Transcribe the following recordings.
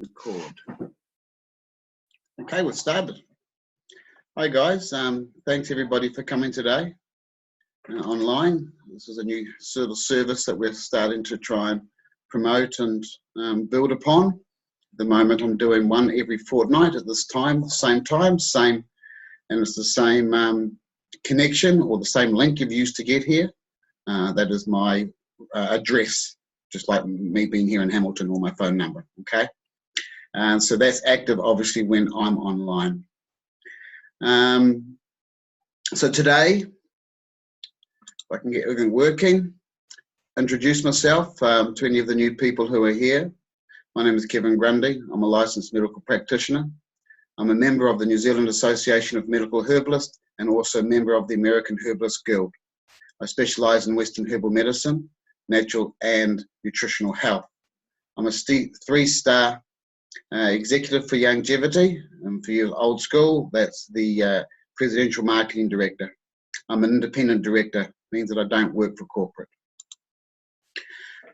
Record. Okay, we've started. Hi guys, thanks everybody for coming today online. This is a new sort of service that we're starting to try and promote and build upon. At the moment I'm doing one every fortnight at this time, same, and it's the same connection or the same link you've used to get here. That is my address, just like me being here in Hamilton, or my phone number, okay? And so that's active obviously when I'm online. So today, if I can get everything working, introduce myself to any of the new people who are here. My name is Grundy. I'm a licensed medical practitioner. I'm a member of the New Zealand Association of Medical Herbalists and also a member of the American Herbalist Guild. I specialise in Western herbal medicine, natural and nutritional health. I'm a 3-star executive for longevity, and for you old school, that's the presidential marketing director. I'm an independent director, means that I don't work for corporate.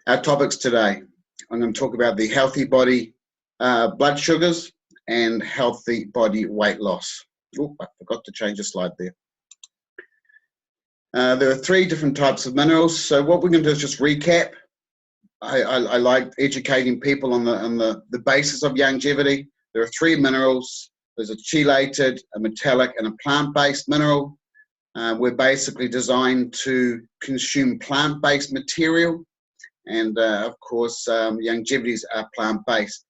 Our topics today, I'm going to talk about the healthy body blood sugars and healthy body weight loss. Oh, I forgot to change the slide there. There are 3 different types of minerals, so what we're going to do is just recap. I like educating people on the basis of longevity. There are 3 minerals. There's a chelated, a metallic, and a plant-based mineral. We're basically designed to consume plant-based material, and of course, longevities are plant-based.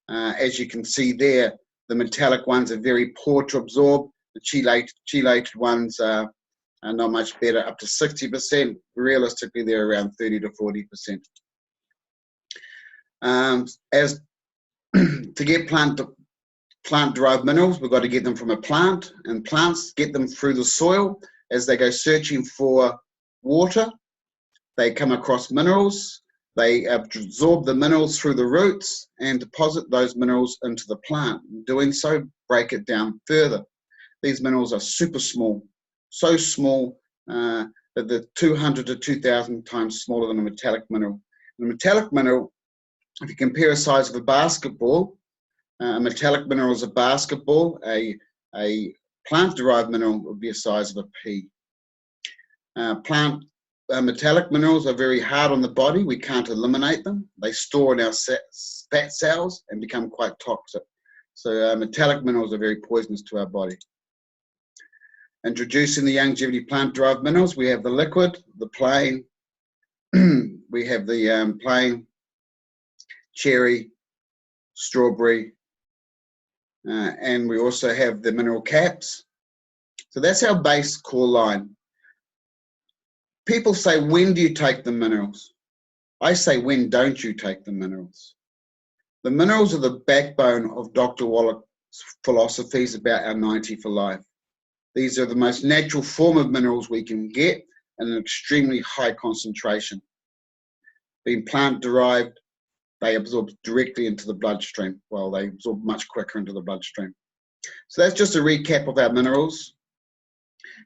As you can see there, the metallic ones are very poor to absorb. The chelated ones are not much better, up to 60%. Realistically, they're around 30 to 40%. As to get plant-derived minerals, we've got to get them from a plant, and plants get them through the soil. As they go searching for water, they come across minerals. They absorb the minerals through the roots and deposit those minerals into the plant. In doing so, break it down further. These minerals are super small, so small that they're 200 to 2,000 times smaller than a metallic mineral. And a metallic mineral, if you compare a size of a basketball, a metallic mineral is a basketball, a plant-derived mineral would be a size of a pea. Metallic minerals are very hard on the body. We can't eliminate them. They store in our fat cells and become quite toxic. So metallic minerals are very poisonous to our body. Introducing the longevity plant-derived minerals, we have the liquid, the plain, we have the plain, cherry, strawberry, and we also have the mineral caps. So that's our base core line. People say, when do you take the minerals? I say, when don't you take the minerals? The minerals are the backbone of Dr. Wallach's philosophies about our 90 for life. These are the most natural form of minerals we can get in an extremely high concentration. Being plant-derived, they absorb directly into the bloodstream. Well, they absorb much quicker into the bloodstream. So that's just a recap of our minerals.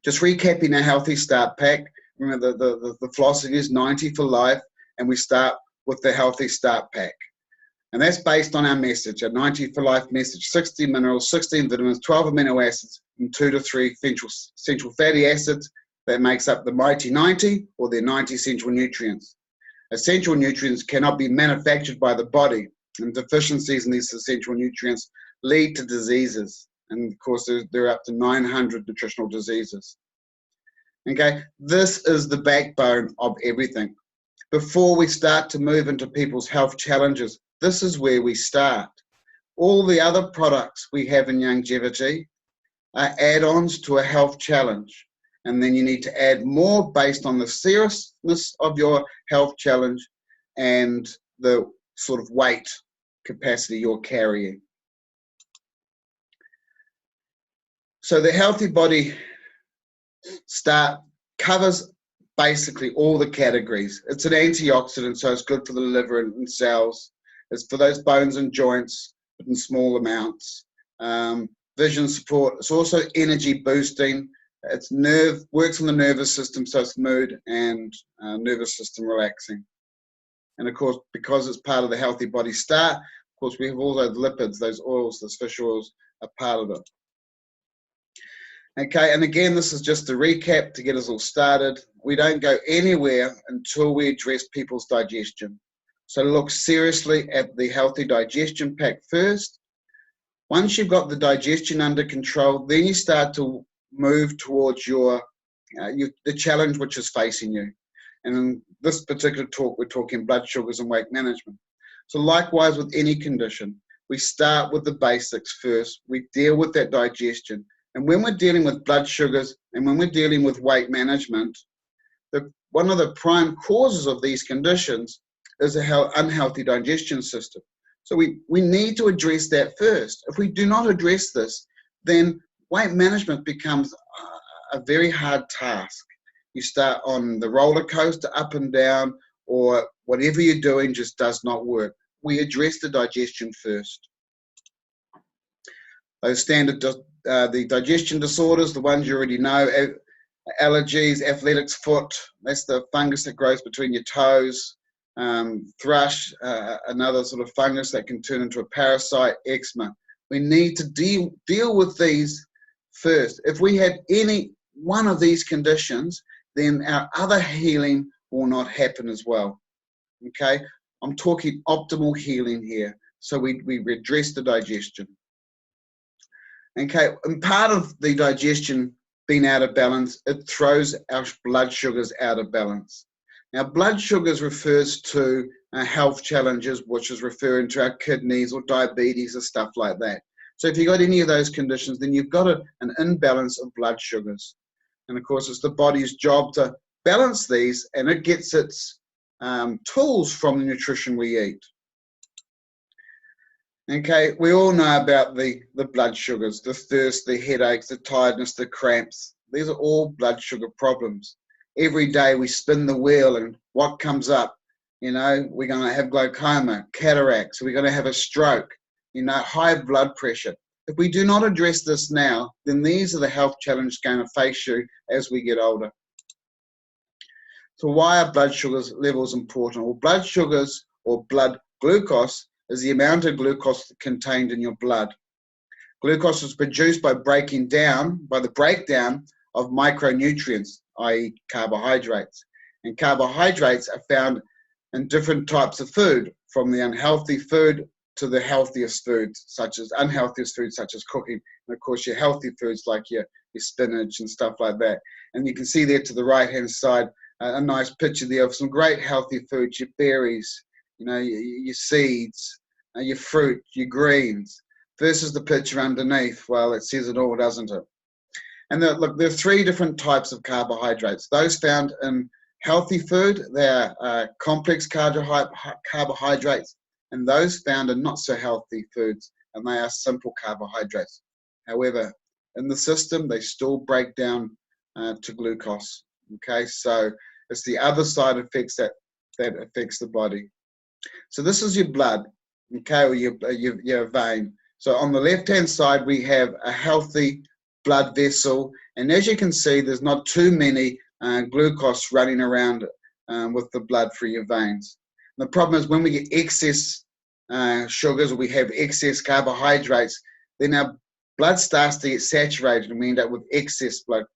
Just recapping our Healthy Start Pack. Remember, the philosophy is 90 for life, and we start with the Healthy Start Pack. And that's based on our message, our 90 for life message: 60 minerals, 16 vitamins, 12 amino acids, and 2 to 3 essential fatty acids that makes up the mighty 90, or their 90 essential nutrients. Essential nutrients cannot be manufactured by the body, and deficiencies in these essential nutrients lead to diseases. And of course, there are up to 900 nutritional diseases. Okay, this is the backbone of everything. Before we start to move into people's health challenges, this is where we start. All the other products we have in longevity are add-ons to a health challenge. And then you need to add more based on the seriousness of your health challenge and the sort of weight capacity you're carrying. So the Healthy Body Start covers basically all the categories. It's an antioxidant, so it's good for the liver and cells. It's for those bones and joints, but in small amounts. Vision support. It's also energy boosting. It's works on the nervous system, so it's mood and nervous system relaxing. And of course, because it's part of the Healthy Body Start, course, we have all those lipids, those oils, those fish oils are part of it. Okay, and again, this is just a recap to get us all started. We don't go anywhere until we address people's digestion. So look seriously at the healthy digestion pack first. Once you've got the digestion under control, then you start to move towards the challenge which is facing you. And in this particular talk, we're talking blood sugars and weight management. So likewise with any condition, we start with the basics first. We deal with that digestion. And when we're dealing with blood sugars and when we're dealing with weight management, one of the prime causes of these conditions is an unhealthy digestion system. So we need to address that first. If we do not address this, then weight management becomes a very hard task. You start on the roller coaster up and down, or whatever you're doing just does not work. We address the digestion first. Those standard, the digestion disorders, the ones you already know, allergies, athlete's foot, that's the fungus that grows between your toes. Thrush, another sort of fungus that can turn into a parasite, eczema. We need to deal with these first. If we had any one of these conditions, then our other healing will not happen as well. Okay, I'm talking optimal healing here. So we address the digestion. Okay, and part of the digestion being out of balance, it throws our blood sugars out of balance. Now, blood sugars refers to health challenges, which is referring to our kidneys or diabetes or stuff like that. So if you've got any of those conditions, then you've got an imbalance of blood sugars. And of course, it's the body's job to balance these, and it gets its tools from the nutrition we eat. Okay, we all know about the blood sugars, the thirst, the headaches, the tiredness, the cramps. These are all blood sugar problems. Every day we spin the wheel, and what comes up? You know, we're going to have glaucoma, cataracts, we're going to have a stroke, you know, high blood pressure. If we do not address this now, then these are the health challenges going to face you as we get older. So why are blood sugars levels important? Well, blood sugars or blood glucose is the amount of glucose contained in your blood. Glucose is produced by the breakdown of micronutrients, i.e. carbohydrates. And carbohydrates are found in different types of food, from the unhealthy food to the healthiest foods, such as cooking. And of course, your healthy foods like your spinach and stuff like that. And you can see there to the right-hand side, a nice picture there of some great healthy foods, your berries, you know, your seeds, your fruit, your greens, versus the picture underneath. Well, it says it all, doesn't it? And look, there are three different types of carbohydrates. Those found in healthy food, they are complex carbohydrates, and those found in not so healthy foods, and they are simple carbohydrates. However, in the system, they still break down to glucose. Okay, so it's the other side effects that affects the body. So this is your blood, okay, or your vein. So on the left-hand side, we have a healthy blood vessel, and as you can see, there's not too many glucose running around with the blood through your veins. And the problem is when we get excess sugars, or we have excess carbohydrates, then our blood starts to get saturated, and we end up with excess blood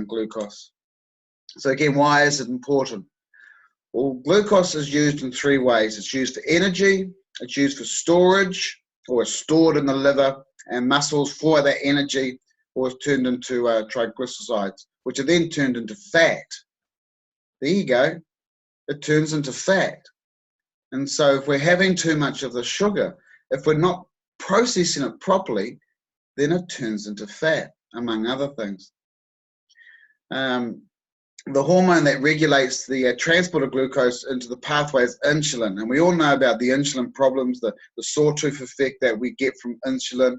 glucose. So again, why is it important? Well, glucose is used in three ways. It's used for energy, it's used for storage, or it's stored in the liver and muscles for that energy, or it's turned into triglycerides, which are then turned into fat. There you go. It turns into fat. And so if we're having too much of the sugar, if we're not processing it properly, then it turns into fat, among other things. The hormone that regulates the transport of glucose into the pathway is insulin. And we all know about the insulin problems, the sawtooth effect that we get from insulin.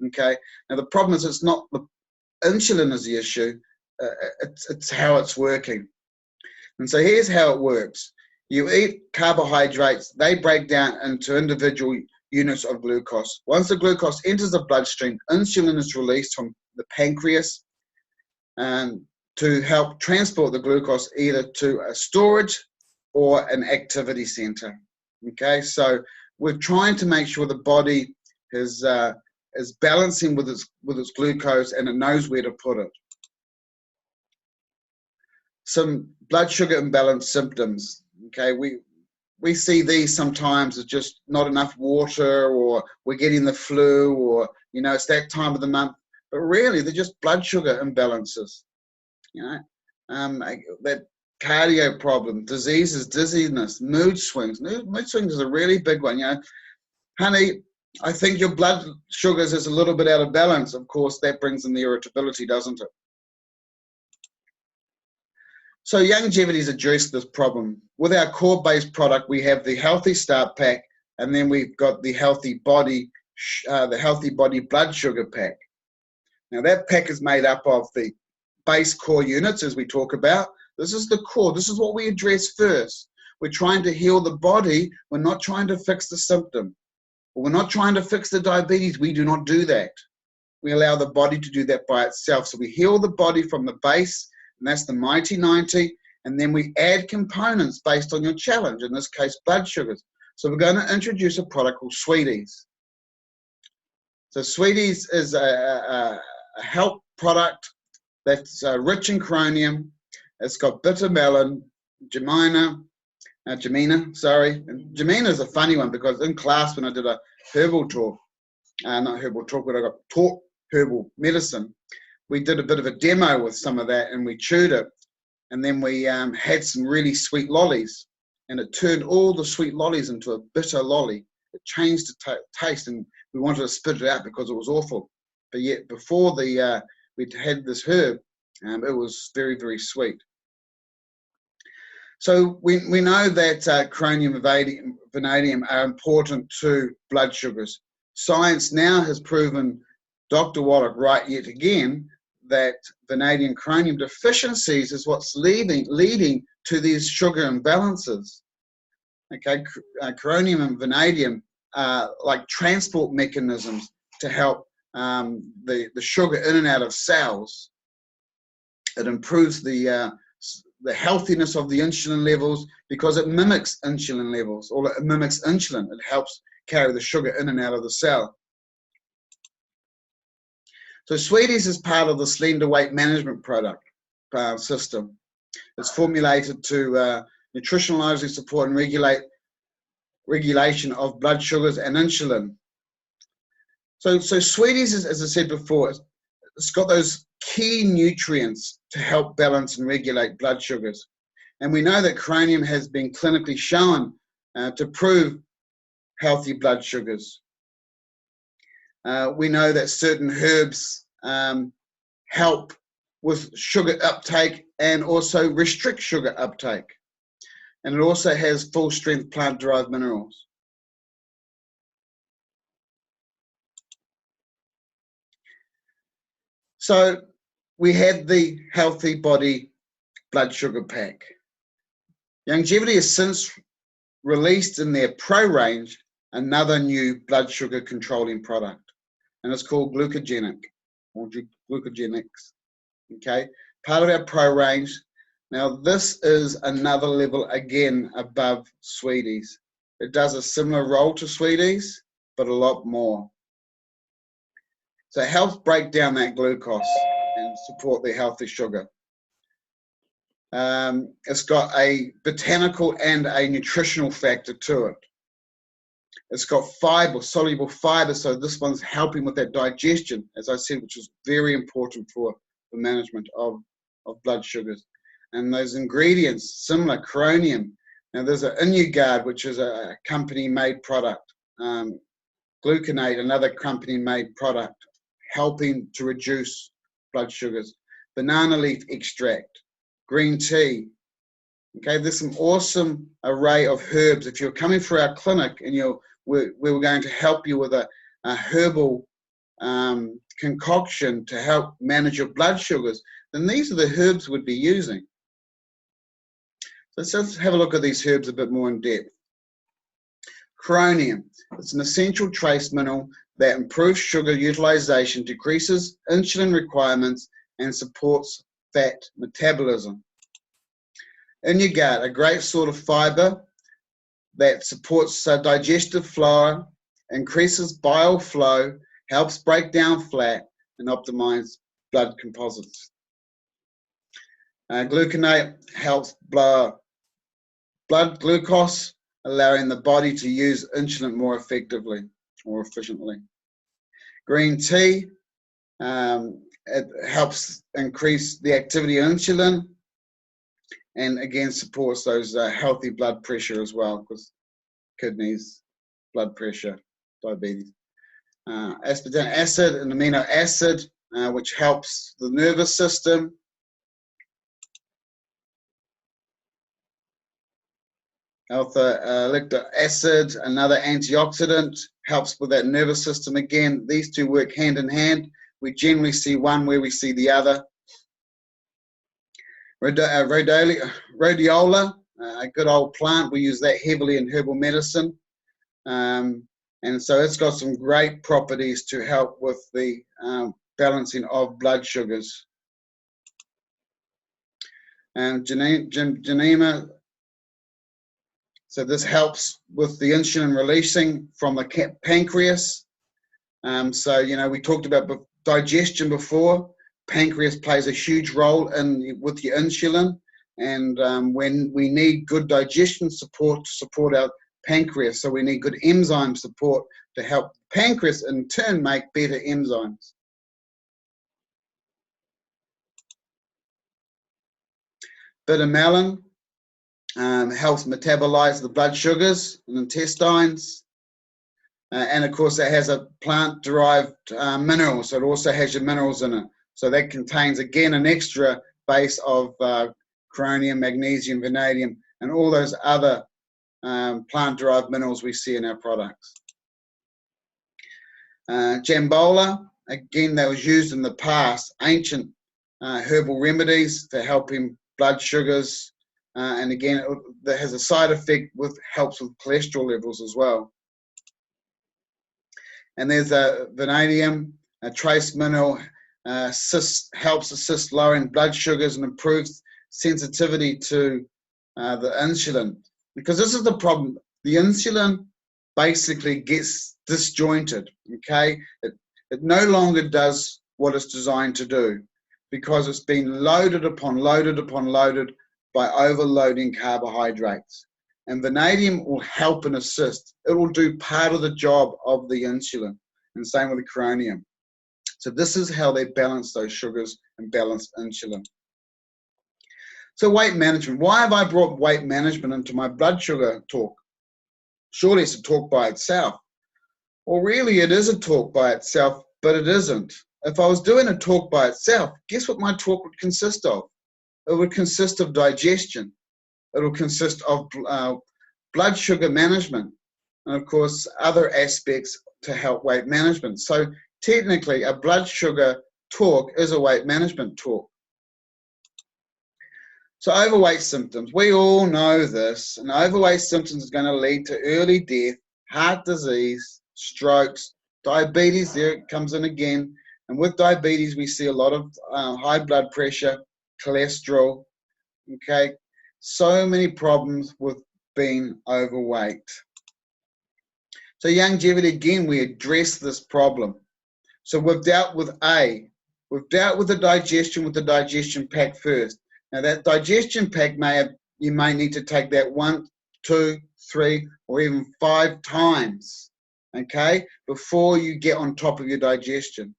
Okay. Now, the problem is it's not the insulin is the issue, it's how it's working. And so here's how it works. You eat carbohydrates, they break down into individual units of glucose. Once the glucose enters the bloodstream, insulin is released from the pancreas to help transport the glucose either to a storage or an activity center. Okay, so we're trying to make sure the body is balancing with its glucose, and it knows where to put it. Some blood sugar imbalance symptoms. Okay, we see these sometimes as just not enough water, or we're getting the flu, or it's that time of the month. But really, they're just blood sugar imbalances. That cardio problem, diseases, dizziness, mood swings. Mood swings is a really big one. Honey, I think your blood sugars is a little bit out of balance. Of course, that brings in the irritability, doesn't it? So Youngevity's addressed this problem. With our core-based product, we have the Healthy Start Pack, and then we've got the Healthy Body Blood Sugar Pack. Now that pack is made up of the base core units, as we talk about. This is the core. This is what we address first. We're trying to heal the body. We're not trying to fix the symptom. We're not trying to fix the diabetes. We do not do that. We allow the body to do that by itself. So we heal the body from the base, and that's the Mighty 90, and then we add components based on your challenge, in this case, blood sugars. So we're going to introduce a product called Sweeties. So Sweeties is a health product that's rich in chromium. It's got bitter melon, Jamina, and Jamina is a funny one, because in class when I did a herbal talk, not herbal talk, but I got taught herbal medicine, we did a bit of a demo with some of that, and we chewed it, and then we had some really sweet lollies, and it turned all the sweet lollies into a bitter lolly. It changed the taste, and we wanted to spit it out because it was awful. But yet before we'd had this herb, it was very, very sweet. So we know that chromium and vanadium are important to blood sugars. Science now has proven, Dr. Wallach right yet again, that vanadium chromium deficiencies is what's leading to these sugar imbalances. Okay, chromium and vanadium are like transport mechanisms to help the sugar in and out of cells. It improves the healthiness of the insulin levels, because it mimics insulin levels, or it mimics insulin. It helps carry the sugar in and out of the cell. So Sweeties is part of the slender weight management product system. It's formulated to nutritionally support and regulation of blood sugars and insulin. So Sweeties is, as I said before, it's got those key nutrients to help balance and regulate blood sugars. And we know that chromium has been clinically shown to prove healthy blood sugars. We know that certain herbs help with sugar uptake and also restrict sugar uptake. And it also has full-strength plant-derived minerals. So we had the Healthy Body Blood Sugar Pack. Youngevity has since released in their Pro range another new blood sugar controlling product, and it's called Glucoginix, or Glucoginix. Okay, part of our Pro range. Now this is another level again above Sweeties. It does a similar role to Sweeties, but a lot more. So it helps break down that glucose and support the healthy sugar. It's got a botanical and a nutritional factor to it. It's got fiber, soluble fiber, so this one's helping with that digestion, as I said, which is very important for the management of blood sugars. And those ingredients, similar, chromium. Now there's an Inugard, which is a company-made product. Gluconate, another company-made product, helping to reduce blood sugars. Banana leaf extract, green tea. Okay, there's some awesome array of herbs. If you're coming for our clinic and we're going to help you with a herbal concoction to help manage your blood sugars, then these are the herbs we'd be using. So let's have a look at these herbs a bit more in depth. Chromium. It's an essential trace mineral that improves sugar utilization, decreases insulin requirements, and supports fat metabolism. In your gut, a great sort of fiber, that supports digestive flora, increases bile flow, helps break down fat, and optimize blood composites. Gluconate helps blood glucose, allowing the body to use insulin more effectively or efficiently. Green tea, it helps increase the activity of insulin, and again supports those healthy blood pressure as well, because kidneys, blood pressure, diabetes. Aspartame acid, an amino acid, which helps the nervous system. Alpha-lactic acid, another antioxidant, helps with that nervous system. Again, these two work hand in hand. We generally see one where we see the other. Rhodiola, a good old plant. We use that heavily in herbal medicine. And so it's got some great properties to help with the balancing of blood sugars. And Genema, so this helps with the insulin releasing from the pancreas. So, you know, we talked about digestion before. Pancreas plays a huge role with your insulin. And when we need good digestion support to support our pancreas, so we need good enzyme support to help pancreas in turn make better enzymes. Bitter melon helps metabolize the blood sugars in the intestines. And of course, it has a plant-derived mineral, so it also has your minerals in it. So that contains, again, an extra base of chromium, magnesium, vanadium, and all those other plant-derived minerals we see in our products. Jambola, again, that was used in the past, ancient herbal remedies for helping blood sugars, and again, that has a side effect helps with cholesterol levels as well. And there's vanadium, a trace mineral, helps assist lowering blood sugars and improves sensitivity to the insulin. Because this is the problem. The insulin basically gets disjointed, okay? It no longer does what it's designed to do because it's been loaded upon loaded upon loaded by overloading carbohydrates. And vanadium will help and assist. It will do part of the job of the insulin, and same with the chromium. So this is how they balance those sugars and balance insulin. So weight management. Why have I brought weight management into my blood sugar talk? Surely it's a talk by itself. Well, really it is a talk by itself, but it isn't. If I was doing a talk by itself, guess what my talk would consist of? It would consist of digestion. It will consist of blood sugar management, and of course other aspects to help weight management. So technically a blood sugar talk is a weight management talk. So overweight symptoms, we all know this, and overweight symptoms is going to lead to early death, heart disease, strokes, diabetes, there it comes in again. And with diabetes we see a lot of high blood pressure, cholesterol, okay? So many problems with being overweight. So longevity, again, we address this problem. So we've dealt with the digestion pack first. Now that digestion pack you may need to take that 1, 2, 3, or even 5 times, okay, before you get on top of your digestion.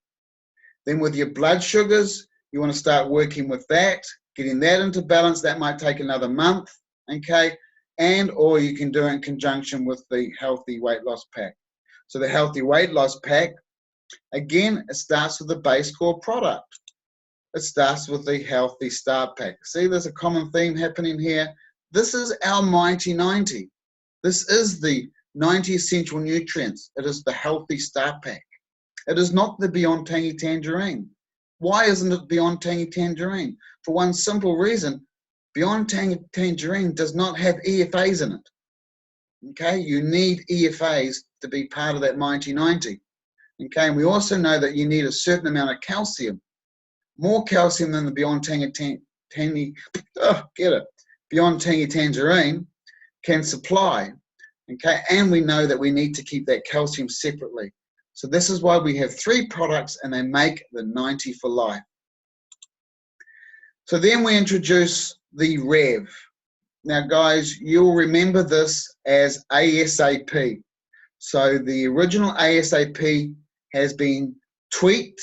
Then with your blood sugars, you want to start working with that, getting that into balance. That might take another month, okay? Or you can do it in conjunction with the healthy weight loss pack. So the healthy weight loss pack, again, it starts with the base core product. It starts with the healthy start pack. See, there's a common theme happening here. This is our Mighty 90. This is the 90 essential nutrients. It is the healthy start pack. It is not the Beyond Tangy Tangerine. Why isn't it Beyond Tangy Tangerine? For one simple reason, Beyond Tangy Tangerine does not have EFAs in it. Okay, you need EFAs to be part of that Mighty 90. Okay, and we also know that you need a certain amount of calcium, more calcium than the Beyond Tangy Tangerine can supply. Okay, and we know that we need to keep that calcium separately. So this is why we have 3 products, and they make the 90 for life. So then we introduce the Rev. Now guys, you'll remember this as ASAP. So the original ASAP has been tweaked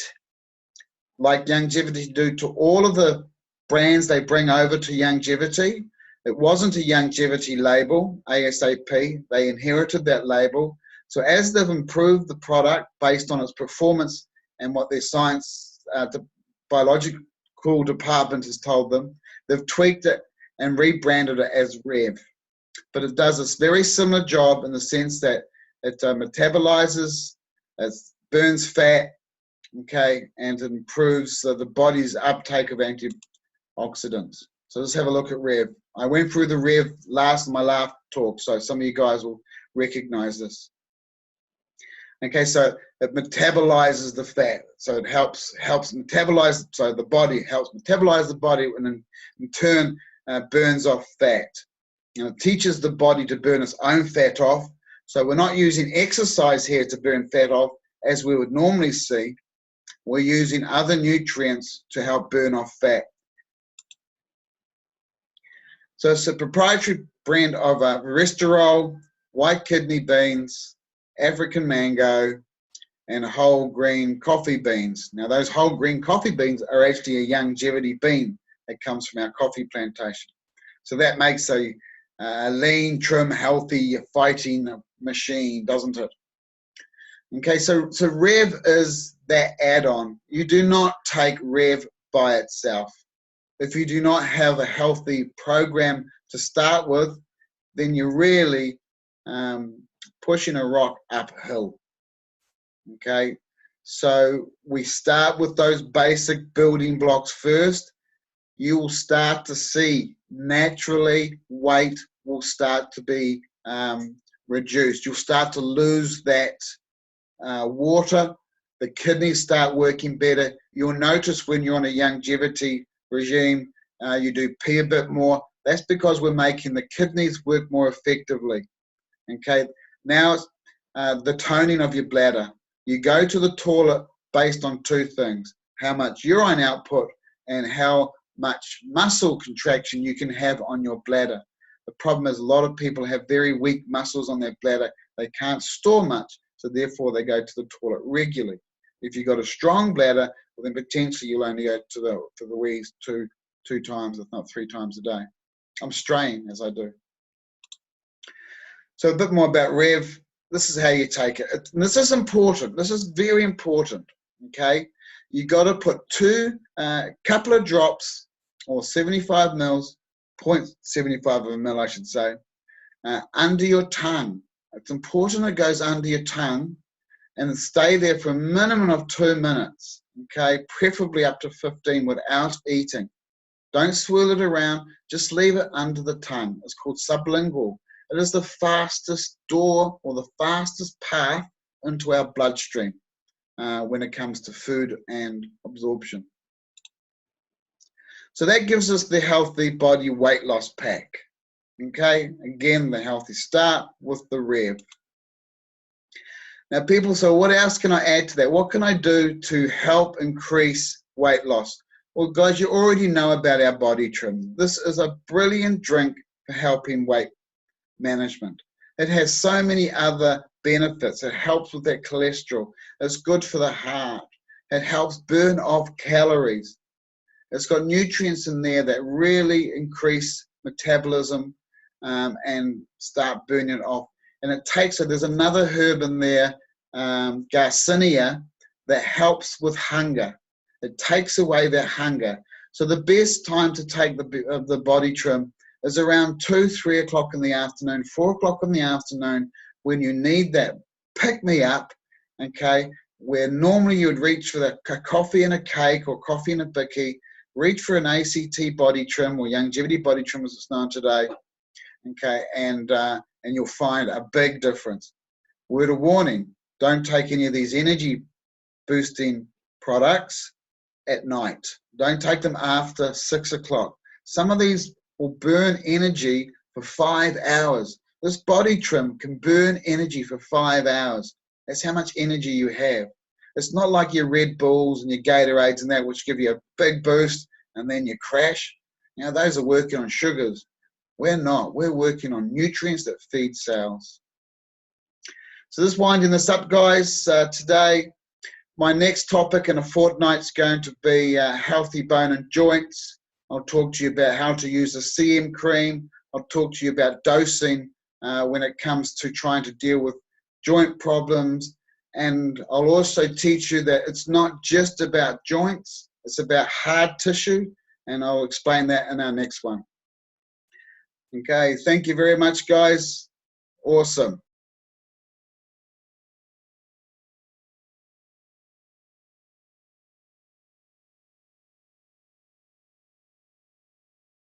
like Youngevity do to all of the brands they bring over to Youngevity. It wasn't a Youngevity label, ASAP. They inherited that label. So as they've improved the product based on its performance and what their science, the biological department has told them, they've tweaked it and rebranded it as Rev. But it does this very similar job in the sense that it metabolizes, it burns fat, okay, and it improves the body's uptake of antioxidants. So let's have a look at Rev. I went through the Rev in my last talk, so some of you guys will recognize this. Okay, so it metabolizes the fat, so it helps metabolize. So the body helps metabolize the body, and in turn burns off fat. And it teaches the body to burn its own fat off. So we're not using exercise here to burn fat off, as we would normally see. We're using other nutrients to help burn off fat. So it's a proprietary brand of resveratrol, white kidney beans, African mango, and whole green coffee beans. Now those whole green coffee beans are actually a Youngevity bean that comes from our coffee plantation. So that makes a lean, trim, healthy fighting machine, doesn't it? Okay, so Rev is that add-on. You do not take Rev by itself. If you do not have a healthy program to start with, then you're really pushing a rock uphill. Okay, so we start with those basic building blocks first. You will start to see naturally weight will start to be reduced. You'll start to lose that water. The kidneys start working better. You'll notice when you're on a Youngevity regime, you do pee a bit more. That's because we're making the kidneys work more effectively. Okay, now the toning of your bladder. You go to the toilet based on 2 things: how much urine output and how much muscle contraction you can have on your bladder. The problem is a lot of people have very weak muscles on their bladder. They can't store much, so therefore they go to the toilet regularly. If you've got a strong bladder, well, then potentially you'll only go to the wheeze two times, if not 3 times a day. I'm straying as I do. So a bit more about Rev. This is how you take it. And this is important. This is very important. Okay, you got to put couple of drops, or 75 mils, 0.75 of a mil, I should say, under your tongue. It's important it goes under your tongue and stay there for a minimum of 2 minutes. Okay, preferably up to 15 without eating. Don't swirl it around. Just leave it under the tongue. It's called sublingual. It is the fastest door, or the fastest path into our bloodstream when it comes to food and absorption. So that gives us the healthy body weight loss pack. Okay, again, the healthy start with the Rev. Now people say, what else can I add to that? What can I do to help increase weight loss? Well, guys, you already know about our body trim. This is a brilliant drink for helping weight management. It has so many other benefits. It helps with that cholesterol. It's good for the heart. It helps burn off calories. It's got nutrients in there that really increase metabolism and start burning it off. And it takes it. There's another herb in there, Garcinia, that helps with hunger. It takes away that hunger. So the best time to take the body trim is around 2, 3 o'clock in the afternoon, 4 o'clock in the afternoon, when you need that pick-me-up, okay, where normally you would reach for a coffee and a cake or coffee and a bicky, reach for an ACT body trim or Youngevity body trim as it's known today, okay, and you'll find a big difference. Word of warning, don't take any of these energy boosting products at night. Don't take them after 6 o'clock. Some of these will burn energy for 5 hours. This body trim can burn energy for 5 hours. That's how much energy you have. It's not like your Red Bulls and your Gatorades and that, which give you a big boost and then you crash. You know, those are working on sugars. We're not. We're working on nutrients that feed cells. So just winding this up, guys, today, my next topic in a fortnight's going to be healthy bone and joints. I'll talk to you about how to use a CM cream. I'll talk to you about dosing when it comes to trying to deal with joint problems. And I'll also teach you that it's not just about joints, it's about hard tissue. And I'll explain that in our next one. Okay, thank you very much, guys. Awesome.